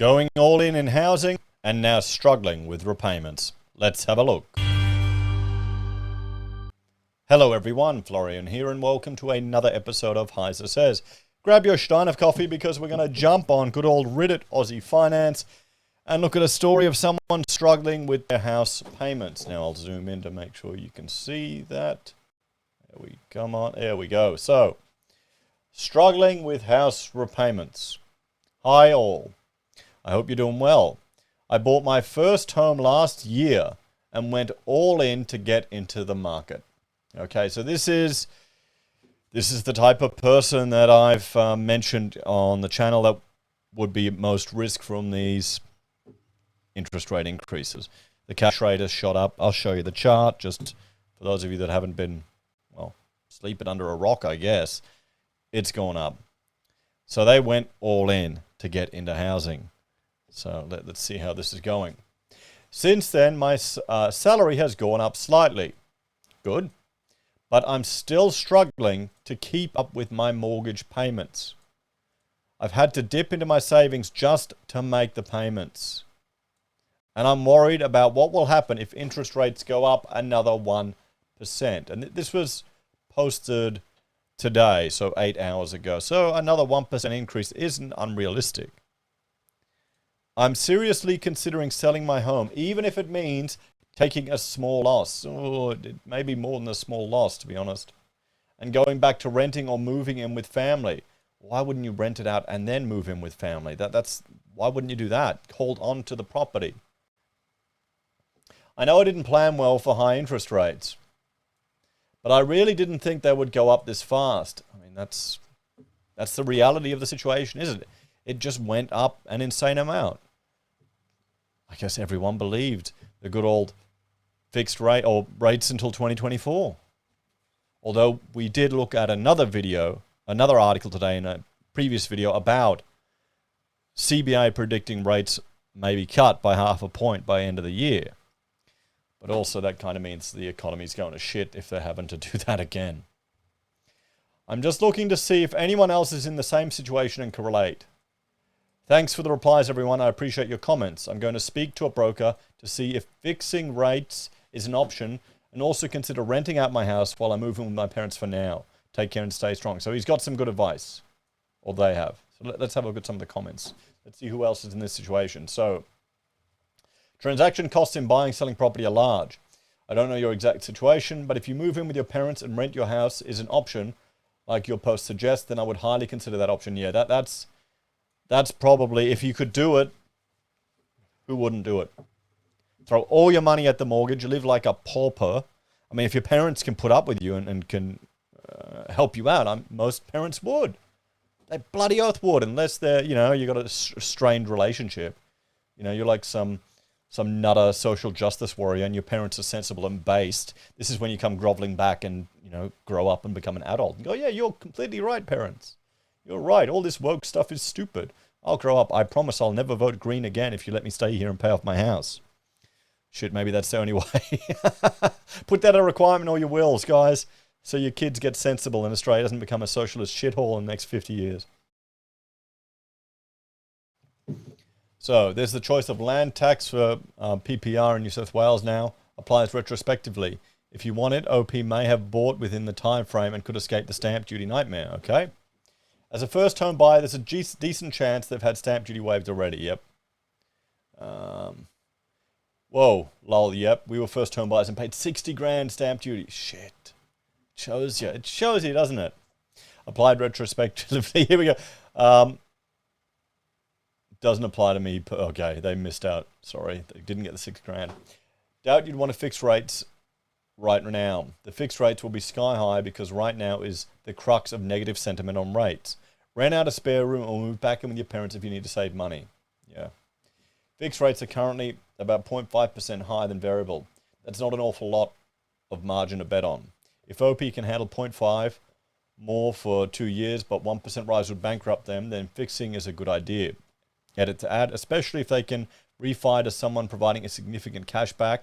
Going all in housing and now struggling with repayments. Let's have a look. Hello everyone, Florian here and welcome to another episode of HeiseSays. Grab your stein of coffee because we're going to jump on good old Reddit Aussie finance and look at a story of someone struggling with their house payments. Now I'll zoom in to make sure you can see that. There we go. So, struggling with house repayments. Hi all. I hope you're doing well. I bought my first home last year and went all in to get into the market. Okay, so this is the type of person that I've mentioned on the channel that would be at most risk from these interest rate increases. The cash rate has shot up. I'll show you the chart just for those of you that haven't been, well, sleeping under a rock, I guess. It's gone up. So they went all in to get into housing. So let's see how this is going. Since then, my salary has gone up slightly. Good. But I'm still struggling to keep up with my mortgage payments. I've had to dip into my savings just to make the payments. And I'm worried about what will happen if interest rates go up another 1%. And this was posted today, so 8 hours ago. So another 1% increase isn't unrealistic. I'm seriously considering selling my home, even if it means taking a small loss. Oh, it may be more than a small loss, to be honest. And going back to renting or moving in with family. Why wouldn't you rent it out and then move in with family? Why wouldn't you do that? Hold on to the property. I know I didn't plan well for high interest rates, but I really didn't think they would go up this fast. I mean, that's the reality of the situation, isn't it? It just went up an insane amount. I guess everyone believed the good old fixed rate or rates until 2024. Although we did look at another article today in a previous video about CBA predicting rates may be cut by 0.5 point by end of the year. But also that kind of means the economy's going to shit if they're having to do that again. I'm just looking to see if anyone else is in the same situation and can relate. Thanks for the replies, everyone. I appreciate your comments. I'm going to speak to a broker to see if fixing rates is an option and also consider renting out my house while I move in with my parents for now. Take care and stay strong. So he's got some good advice, or they have. So let's have a look at some of the comments. Let's see who else is in this situation. So, transaction costs in buying, selling property are large. I don't know your exact situation, but if you move in with your parents and rent your house is an option, like your post suggests, then I would highly consider that option. Yeah, that's probably, if you could do it, who wouldn't do it? Throw all your money at the mortgage, live like a pauper. I mean, if your parents can put up with you and can help you out, most parents would. They bloody oath would, unless they're, you got a strained relationship. You're like some nutter social justice warrior and your parents are sensible and based. This is when you come groveling back and, grow up and become an adult. And go, yeah, you're completely right, parents. You're right. All this woke stuff is stupid. I'll grow up. I promise I'll never vote green again if you let me stay here and pay off my house. Shit, maybe that's the only way. Put that as a requirement in all your wills, guys, so your kids get sensible and Australia doesn't become a socialist shithole in the next 50 years. So, there's the choice of land tax for PPR in New South Wales now. Applies retrospectively. If you want it, OP may have bought within the time frame and could escape the stamp duty nightmare, okay? As a first home buyer, there's a decent chance they've had stamp duty waived already, yep. Whoa, lol, yep. We were first home buyers and paid 60 grand stamp duty. Shit. It shows you, doesn't it? Applied retrospectively. Here we go. Doesn't apply to me. Okay, they missed out. Sorry, they didn't get the 6 grand. Doubt you'd want to fix rates right now. The fixed rates will be sky high because right now is the crux of negative sentiment on rates. Rent out a spare room or move back in with your parents if you need to save money. Yeah. Fixed rates are currently about 0.5% higher than variable. That's not an awful lot of margin to bet on. If OP can handle 0.5 more for 2 years, but 1% rise would bankrupt them, then fixing is a good idea. Edit to add, especially if they can refi to someone providing a significant cashback,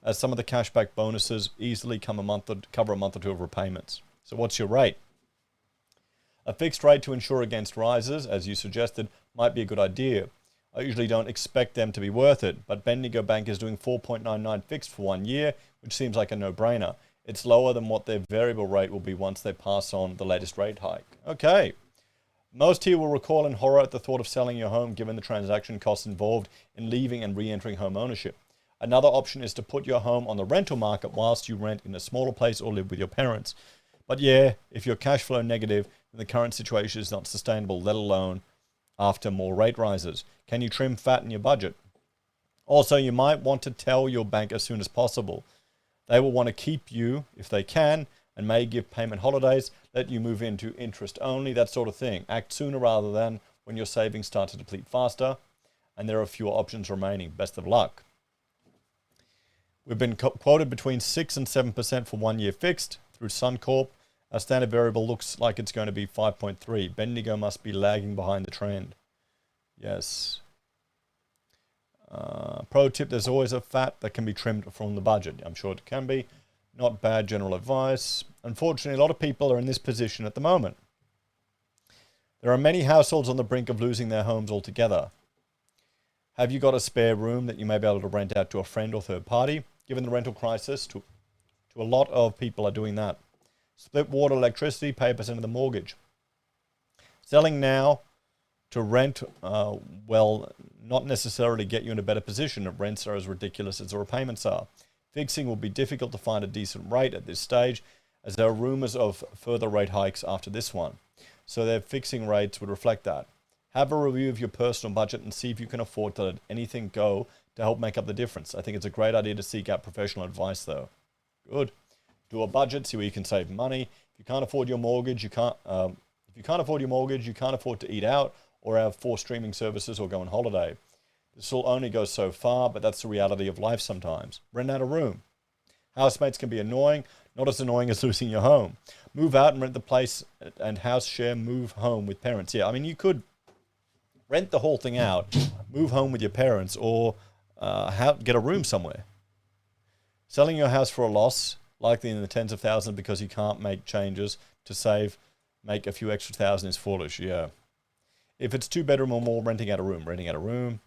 as some of the cashback bonuses easily cover a month or two of repayments. So what's your rate? A fixed rate to insure against rises, as you suggested, might be a good idea. I usually don't expect them to be worth it, but Bendigo Bank is doing 4.99 fixed for 1 year, which seems like a no-brainer. It's lower than what their variable rate will be once they pass on the latest rate hike. Okay. Most here will recoil in horror at the thought of selling your home given the transaction costs involved in leaving and re-entering home ownership. Another option is to put your home on the rental market whilst you rent in a smaller place or live with your parents. But yeah, if you're cash flow negative, then the current situation is not sustainable, let alone after more rate rises. Can you trim fat in your budget? Also, you might want to tell your bank as soon as possible. They will want to keep you if they can and may give payment holidays, let you move into interest only, that sort of thing. Act sooner rather than when your savings start to deplete faster and there are fewer options remaining. Best of luck. We've been quoted between 6 and 7% for 1 year fixed through Suncorp. Our standard variable looks like it's going to be 5.3. Bendigo must be lagging behind the trend. Yes. Pro tip, there's always a fat that can be trimmed from the budget. I'm sure it can be. Not bad general advice. Unfortunately, a lot of people are in this position at the moment. There are many households on the brink of losing their homes altogether. Have you got a spare room that you may be able to rent out to a friend or third party? Given the rental crisis, to a lot of people are doing that. Split water, electricity, pay a percent of the mortgage. Selling now to rent, well, not necessarily get you in a better position. Rents are as ridiculous as the repayments are. Fixing will be difficult to find a decent rate at this stage, as there are rumours of further rate hikes after this one. So their fixing rates would reflect that. Have a review of your personal budget and see if you can afford to let anything go to help make up the difference. I think it's a great idea to seek out professional advice, though. Good. Do a budget, see where you can save money. If you can't afford your mortgage, you can't. If you can't afford your mortgage, you can't afford to eat out or have 4 streaming services or go on holiday. This will only go so far, but that's the reality of life sometimes. Rent out a room. Housemates can be annoying, not as annoying as losing your home. Move out and rent the place and house share, move home with parents. Yeah, I mean, you could rent the whole thing out, move home with your parents, or get a room somewhere. Selling your house for a loss, likely in the tens of thousands because you can't make changes to save, make a few extra thousand is foolish, yeah. If it's 2 bedroom or more, renting out a room.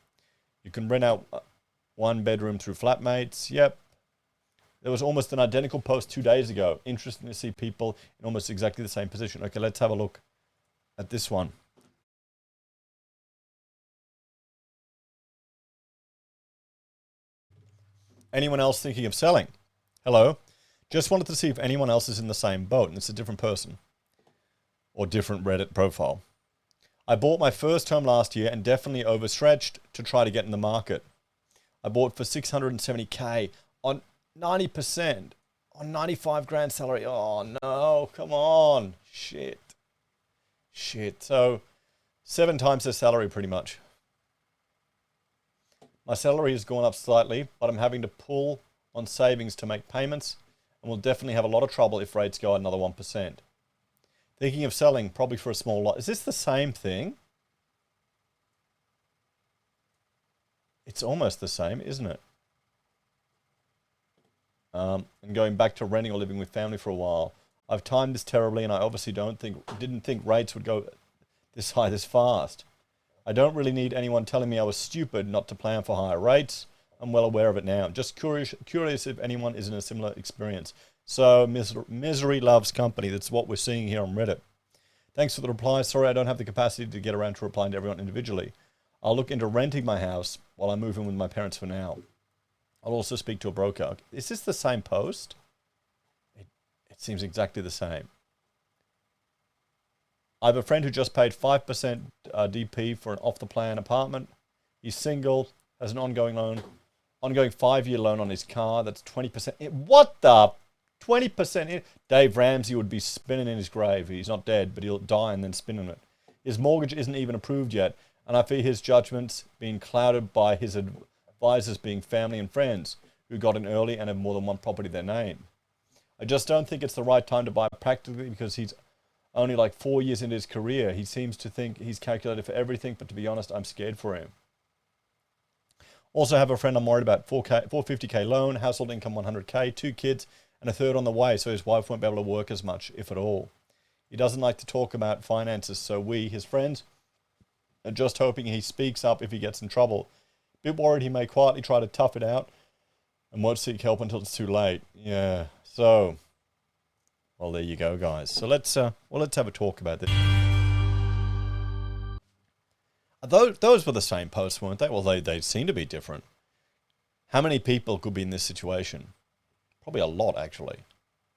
You can rent out 1 bedroom through flatmates. Yep. There was almost an identical post 2 days ago. Interesting to see people in almost exactly the same position. Okay, let's have a look at this one. Anyone else thinking of selling? Hello. Just wanted to see if anyone else is in the same boat, and it's a different person or different Reddit profile. I bought my first home last year and definitely overstretched to try to get in the market. I bought for $670K on 90%, on 95 grand salary. Oh no, come on. Shit. So 7 times the salary pretty much. My salary has gone up slightly, but I'm having to pull on savings to make payments and will definitely have a lot of trouble if rates go another 1%. Thinking of selling, probably for a small lot. Is this the same thing? It's almost the same, isn't it? And going back to renting or living with family for a while. I've timed this terribly, and I obviously didn't think rates would go this high this fast. I don't really need anyone telling me I was stupid not to plan for higher rates. I'm well aware of it now. Just curious if anyone is in a similar experience. So misery loves company. That's what we're seeing here on Reddit. Thanks for the reply. Sorry I don't have the capacity to get around to replying to everyone individually. I'll look into renting my house while I move in with my parents for now. I'll also speak to a broker. Is this the same post? It seems exactly the same. I have a friend who just paid 5% DP for an off-the-plan apartment. He's single, has an ongoing 5-year loan on his car. That's 20%. What the? 20%? Dave Ramsey would be spinning in his grave. He's not dead, but he'll die and then spin in it. His mortgage isn't even approved yet, and I fear his judgment's being clouded by his advisors being family and friends who got in early and have more than one property in their name. I just don't think it's the right time to buy practically because he's only like 4 years into his career. He seems to think he's calculated for everything, but to be honest, I'm scared for him. Also have a friend I'm worried about, 450K loan, household income 100K, 2 kids, and a third on the way, so his wife won't be able to work as much, if at all. He doesn't like to talk about finances, so we, his friends, and just hoping he speaks up if he gets in trouble. Bit worried he may quietly try to tough it out and won't seek help until it's too late. Yeah, so, well, there you go, guys. So let's have a talk about this. Those were the same posts, weren't they? Well, they seem to be different. How many people could be in this situation? Probably a lot, actually.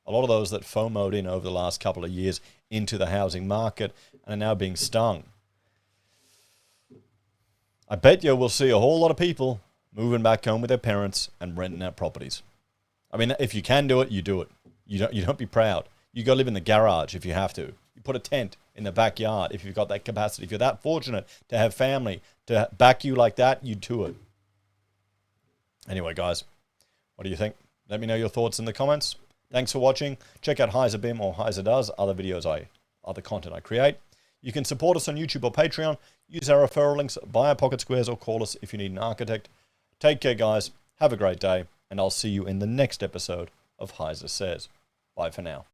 A lot of those that FOMO'd in over the last couple of years into the housing market and are now being stung. I bet you we'll see a whole lot of people moving back home with their parents and renting out properties. I mean, if you can do it, you do it. You don't be proud. You go live in the garage if you have to. You put a tent in the backyard if you've got that capacity. If you're that fortunate to have family to back you like that, you do it. Anyway, guys, what do you think? Let me know your thoughts in the comments. Thanks for watching. Check out Heise BIM or Heise Does, other content I create. You can support us on YouTube or Patreon. Use our referral links, buy our pocket squares, or call us if you need an architect. Take care, guys. Have a great day, and I'll see you in the next episode of HeiseSays. Bye for now.